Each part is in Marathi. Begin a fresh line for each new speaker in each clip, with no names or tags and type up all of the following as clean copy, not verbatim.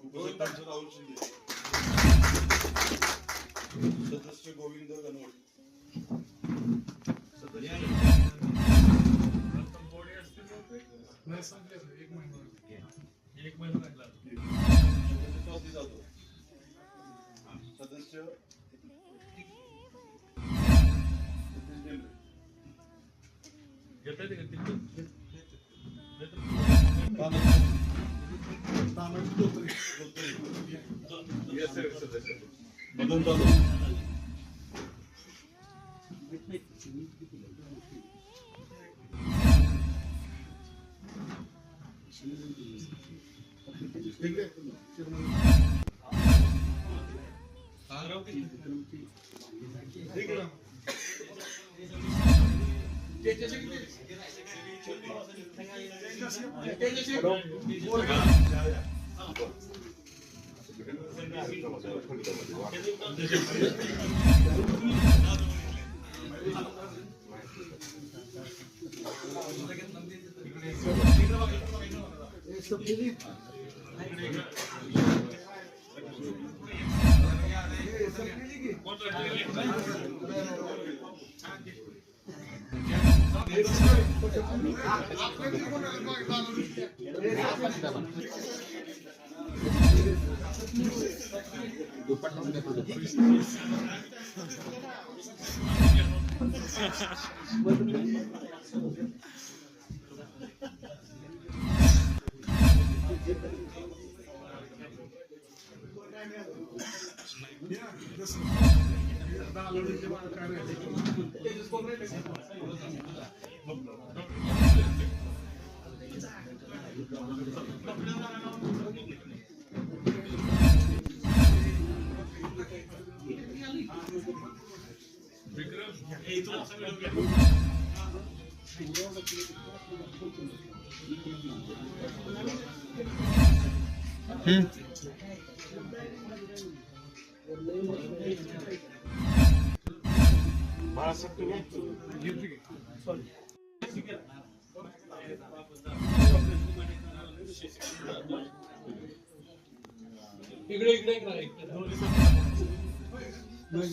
उपसरपंच राहुल शिंदे, सदस्य गोविंद गणवट,
एक महिना लागला
सदस्य मदन चालू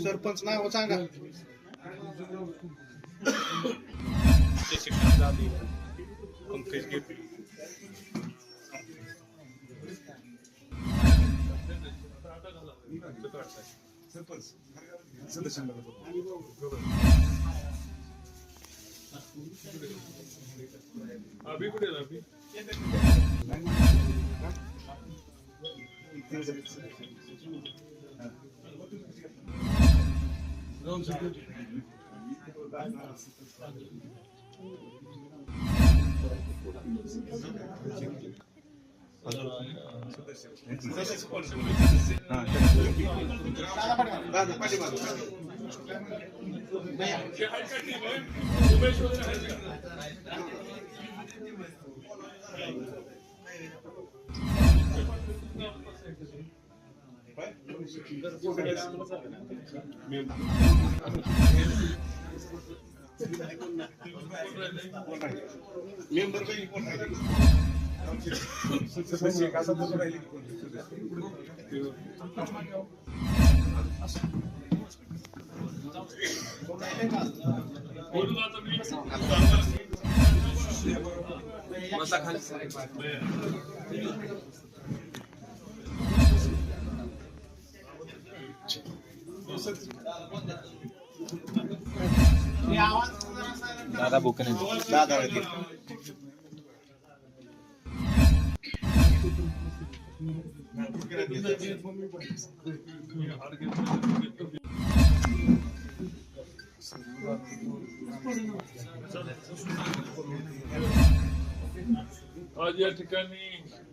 सरपंच नाव सांगा.
पंकज गेट सरपंच सदस्यांना
अभी कुठे अभी
मेंबर सदस्य का सदस्य राहिले
दादा बुकने दादा
आज या ठिकाणी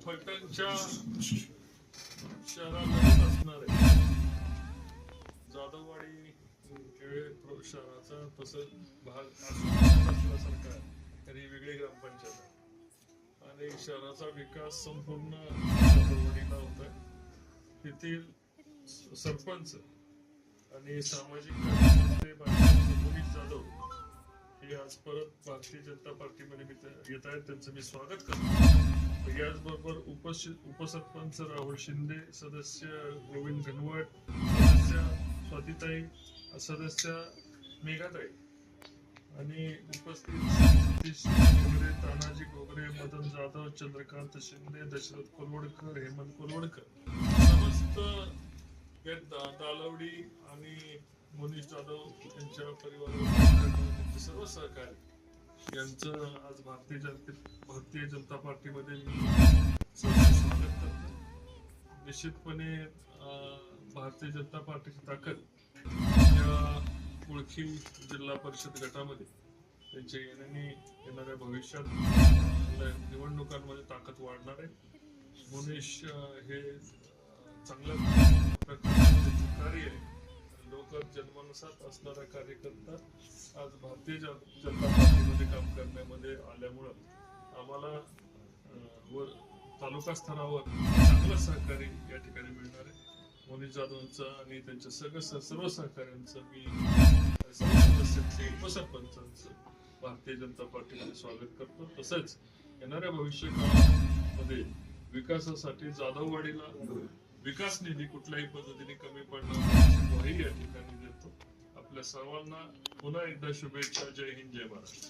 फलटणच्या शहरामध्ये असणार आहे जाधववाडी केळे शहराचा तसंच भाग असल्यासारखा तरी वेगळी ग्रामपंचायत आहे आणि शहराचा विकास संपूर्ण जाधववाडीला होत आहे. तेथील सरपंच आणि सामाजिक कार्यकर्ते जाधव हे आज परत भारतीय जनता पार्टीमध्ये येत आहेत. त्यांचं मी स्वागत करतो. याचबरोबर उपसरपंच राहुल शिंदे, सदस्य गोविंद घनवट, सदस्य स्वातीताई, सदस्य मेघाताई आणि उपस्थित सतीश घोगरे, तानाजी घोगरे, मदन जाधव, चंद्रकांत शिंदे, दशरथ कोलवडकर, हेमंत कोलवडकर, समस्त दालवडी आणि मनीष जाधव यांच्या परिवाराचे सर्व सहकारी यांचं आज भारतीय जनता पार्टीमध्ये मी स्वागत करतो. निश्चितपणे भारतीय जनता पार्टीची ताकद या मुळखी जिल्हा परिषद गटामध्ये त्यांच्या येणाऱ्या भविष्यात निवडणुकांमध्ये ताकद वाढणार आहे. मनीष हे चांगल्या प्रकारचे कार्य आहे. लोक जन्मनसात असणारा कार्यकर्ता आज भारतीय जनता पार्टीमध्ये काम करण्यामध्ये आल्यामुळं आम्हाला वर तालुका स्तरावर चांगलं सहकार्य या ठिकाणी मिळणार आहे. मनीष जाधवांचं आणि त्यांच्या सर्व सहकाऱ्यांचं मी सर्व सदस्यांचे उपसरपंचांचं भारतीय जनता पार्टीमध्ये स्वागत करतो. तसंच येणाऱ्या भविष्य काळामध्ये विकासासाठी जाधववाडीला विकास निधी कुठल्याही पद्धतीने कमी पडणार नाही ग्वाही या ठिकाणी देतो. आपल्या सर्वांना पुन्हा एकदा शुभेच्छा. जय हिंद, जय महाराष्ट्र.